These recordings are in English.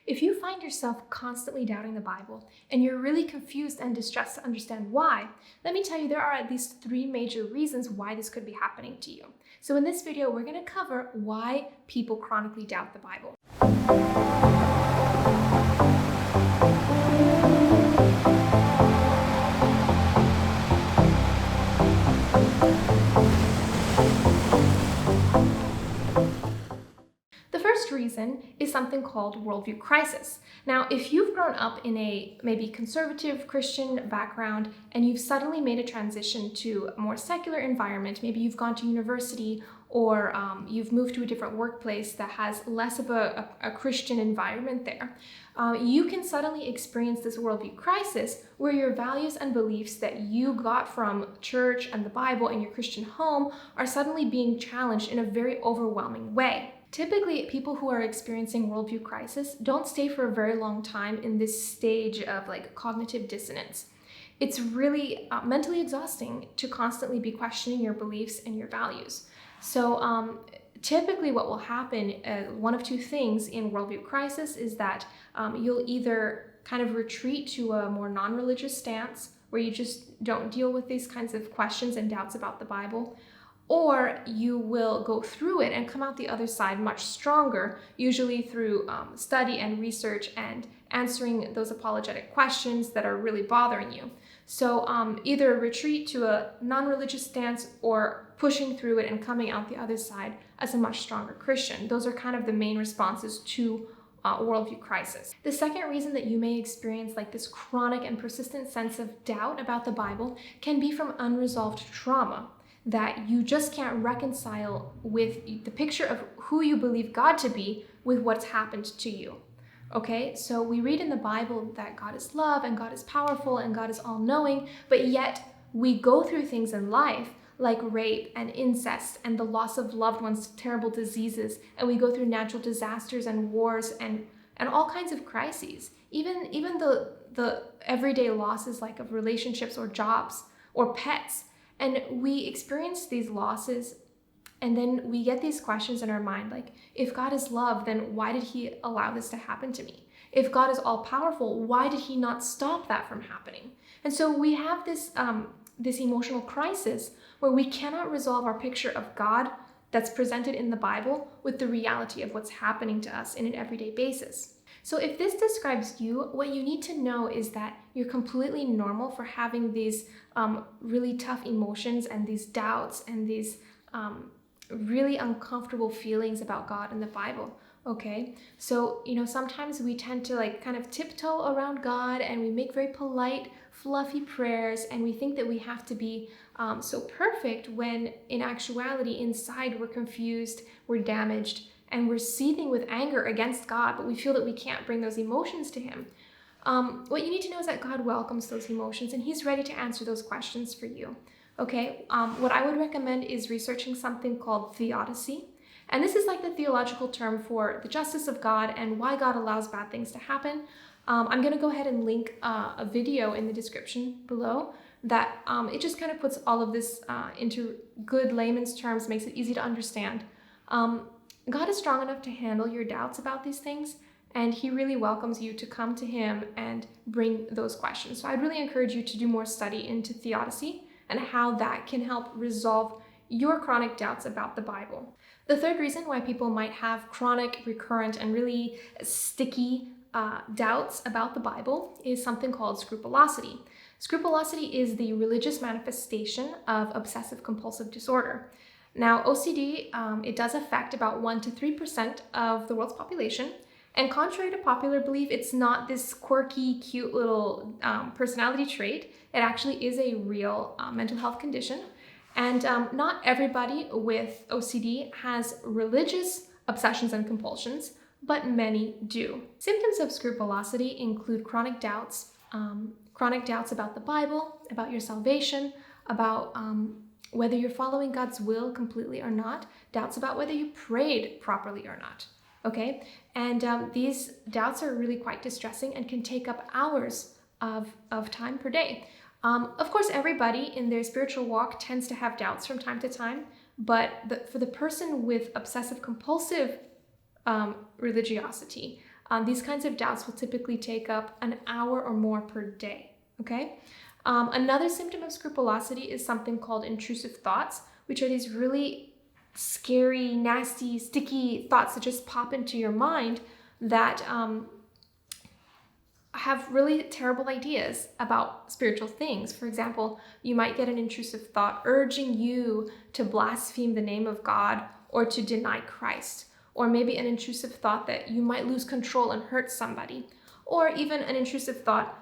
If you find yourself constantly doubting the Bible and you're really confused and distressed to understand why, let me tell you there are at least 3 major reasons why this could be happening to you. So in this video, we're going to cover why people chronically doubt the Bible. The first reason is something called worldview crisis. Now, if you've grown up in a maybe conservative Christian background and you've suddenly made a transition to a more secular environment, maybe you've gone to university or you've moved to a different workplace that has less of a Christian environment there, you can suddenly experience this worldview crisis where your values and beliefs that you got from church and the Bible and your Christian home are suddenly being challenged in a very overwhelming way. Typically, people who are experiencing worldview crisis don't stay for a very long time in this stage of cognitive dissonance. It's really mentally exhausting to constantly be questioning your beliefs and your values. So typically what will happen, one of 2 things in worldview crisis is that you'll either kind of retreat to a more non-religious stance where you just don't deal with these kinds of questions and doubts about the Bible, or you will go through it and come out the other side much stronger, usually through study and research and answering those apologetic questions that are really bothering you. So either retreat to a non-religious stance or pushing through it and coming out the other side as a much stronger Christian. Those are kind of the main responses to worldview crisis. The second reason that you may experience this chronic and persistent sense of doubt about the Bible can be from unresolved trauma that you just can't reconcile with the picture of who you believe God to be with what's happened to you. Okay, so we read in the Bible that God is love and God is powerful and God is all-knowing, but yet we go through things in life like rape and incest and the loss of loved ones to terrible diseases, and we go through natural disasters and wars and all kinds of crises. Even the everyday losses of relationships or jobs or pets. And we experience these losses, and then we get these questions in our mind, if God is love, then why did he allow this to happen to me? If God is all-powerful, why did he not stop that from happening? And so we have this emotional crisis where we cannot resolve our picture of God that's presented in the Bible with the reality of what's happening to us in an everyday basis. So if this describes you, what you need to know is that you're completely normal for having these really tough emotions and these doubts and these really uncomfortable feelings about God and the Bible. Okay, so sometimes we tend to kind of tiptoe around God and we make very polite, fluffy prayers, and we think that we have to be so perfect when in actuality inside we're confused, we're damaged, and we're seething with anger against God, but we feel that we can't bring those emotions to him. What you need to know is that God welcomes those emotions and he's ready to answer those questions for you. Okay, what I would recommend is researching something called Theodicy. And this is the theological term for the justice of God and why God allows bad things to happen. I'm going to go ahead and link a video in the description below that it just kind of puts all of this into good layman's terms, makes it easy to understand. God is strong enough to handle your doubts about these things, and he really welcomes you to come to him and bring those questions. So I'd really encourage you to do more study into theodicy and how that can help resolve your chronic doubts about the Bible. The third reason why people might have chronic, recurrent, and really sticky doubts about the Bible is something called scrupulosity. Scrupulosity is the religious manifestation of obsessive-compulsive disorder. Now, OCD, it does affect about 1 to 3% of the world's population. And contrary to popular belief, it's not this quirky, cute little personality trait. It actually is a real mental health condition. And not everybody with OCD has religious obsessions and compulsions, but many do. Symptoms of scrupulosity include chronic doubts about the Bible, about your salvation, about whether you're following God's will completely or not, doubts about whether you prayed properly or not, okay? And these doubts are really quite distressing and can take up hours of time per day. Of course, everybody in their spiritual walk tends to have doubts from time to time, but for the person with obsessive compulsive religiosity, these kinds of doubts will typically take up an hour or more per day, okay? Another symptom of scrupulosity is something called intrusive thoughts, which are these really scary, nasty, sticky thoughts that just pop into your mind that have really terrible ideas about spiritual things. For example, you might get an intrusive thought urging you to blaspheme the name of God or to deny Christ, or maybe an intrusive thought that you might lose control and hurt somebody, or even an intrusive thought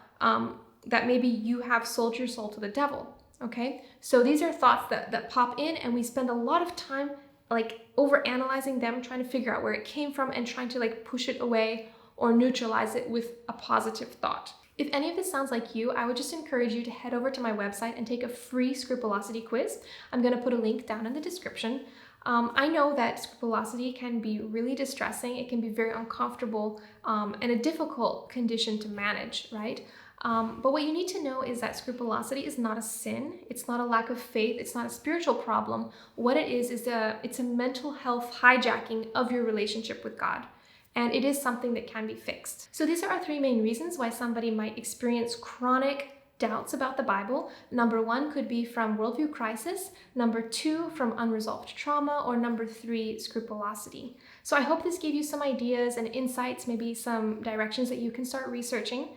that maybe you have sold your soul to the devil, okay? So these are thoughts that pop in, and we spend a lot of time like over-analyzing them, trying to figure out where it came from and trying to like push it away or neutralize it with a positive thought. If any of this sounds like you, I would just encourage you to head over to my website and take a free Scrupulosity quiz. I'm gonna put a link down in the description. I know that scrupulosity can be really distressing. It can be very uncomfortable and a difficult condition to manage, right? But what you need to know is that scrupulosity is not a sin. It's not a lack of faith. It's not a spiritual problem. What it is it's a mental health hijacking of your relationship with God. And it is something that can be fixed. So these are our three main reasons why somebody might experience chronic doubts about the Bible. Number one could be from Worldview Crisis. Number two, from Unresolved Trauma. Or number three, Scrupulosity. So I hope this gave you some ideas and insights, maybe some directions that you can start researching.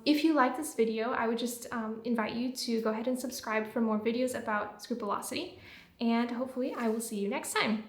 If you like this video, I would just invite you to go ahead and subscribe for more videos about Scrupulosity. And hopefully I will see you next time.